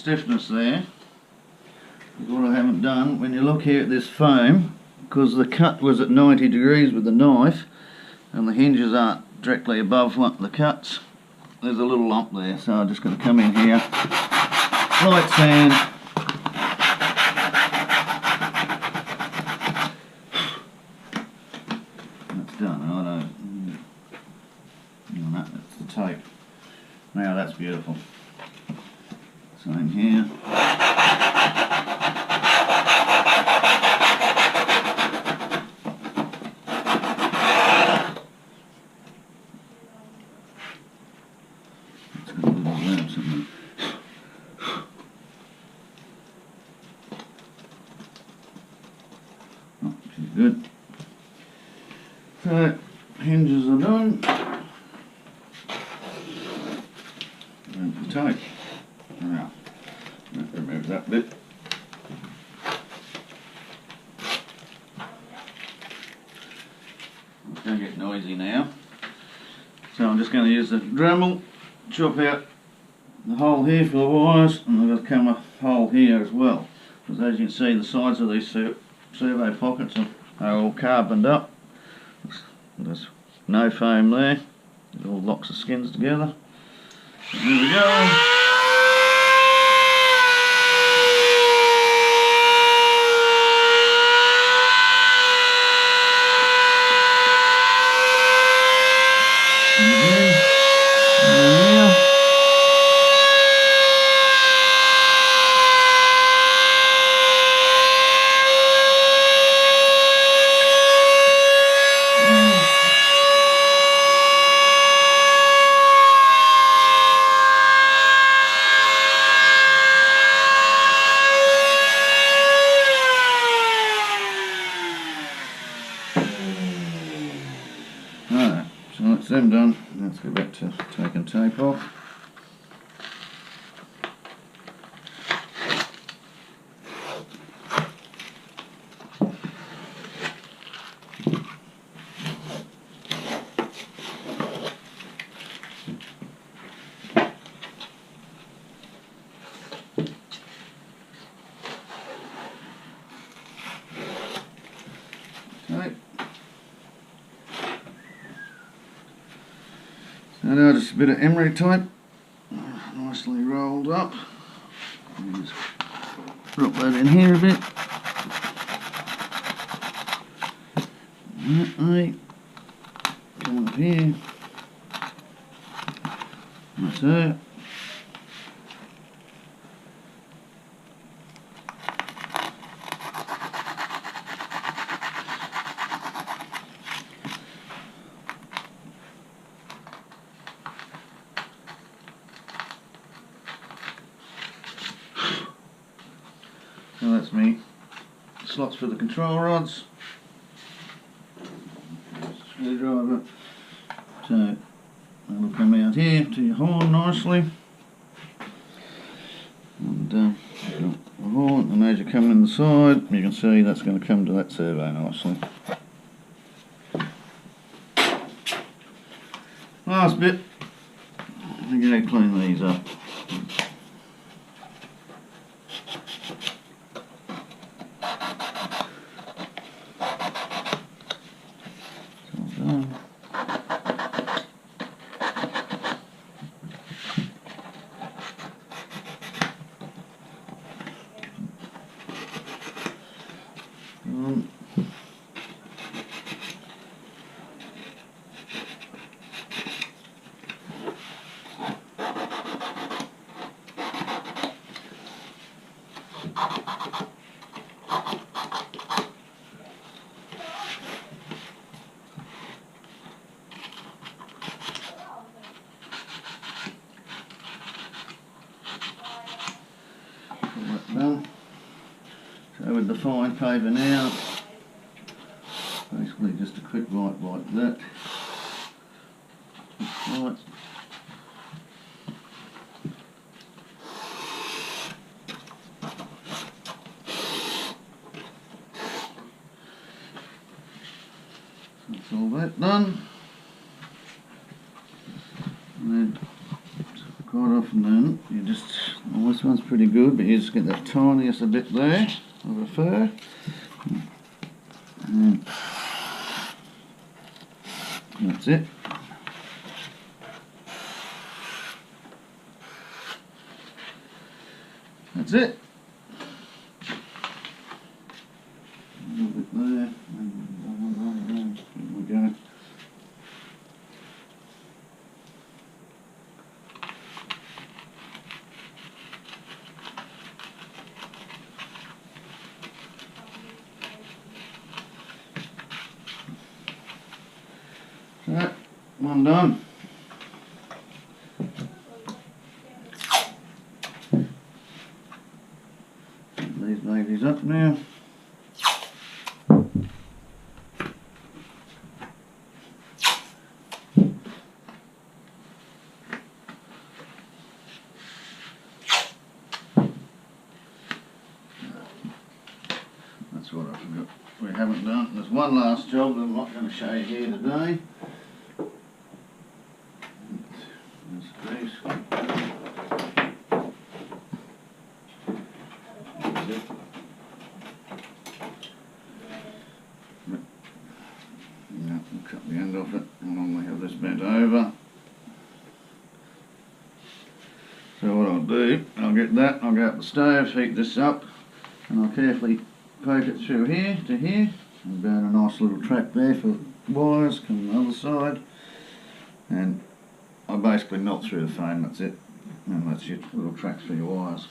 stiffness there. What I haven't done, when you look here at this foam, because the cut was at 90 degrees with the knife and the hinges aren't directly above the cuts, there's a little lump there, so I'm just going to come in here, light sand, that's done. No, that's the tape. Now that's beautiful. Same here. Good. So, hinges are done. And the tape. Now, remove that bit. It's going to get noisy now. So I'm just going to use the Dremel, chop out the hole here for the wires, and I've got to come a hole here as well. Because as you can see, the sides of these servo pockets are all carboned up. There's no foam there. It all locks the skins together. So here we go. Alright, so that's them done. Let's go back to taking tape off. Okay. So now just a bit of emery tape, nicely rolled up. Just drop that in here a bit. Right, come up here. That's it. So that's me. Slots for the control rods. Screwdriver. So that'll come out here to your horn nicely. And the horn, and as you come in the side, you can see that's going to come to that servo nicely. Last bit. I'm going to clean these up. Done. So with the fine paper now, basically just a quick wipe like that. Right. That's all that done. And then quite often then you just, well, this one's pretty good, but you just get that tiniest a bit there of the fur. And that's it. That's it. A little bit there. There we go. Right, one done. These babies up now. That's what I forgot. We haven't done. There's one last job that I'm not going to show you here today. This piece. Yeah, we'll cut the end off it and normally have this bent over. So what I'll do, I'll get that, I'll go up the stove, heat this up, and I'll carefully poke it through here to here and burn a nice little track there for wires, come the other side, and I basically melt through the foam, that's it, and that's your little tracks for your wires.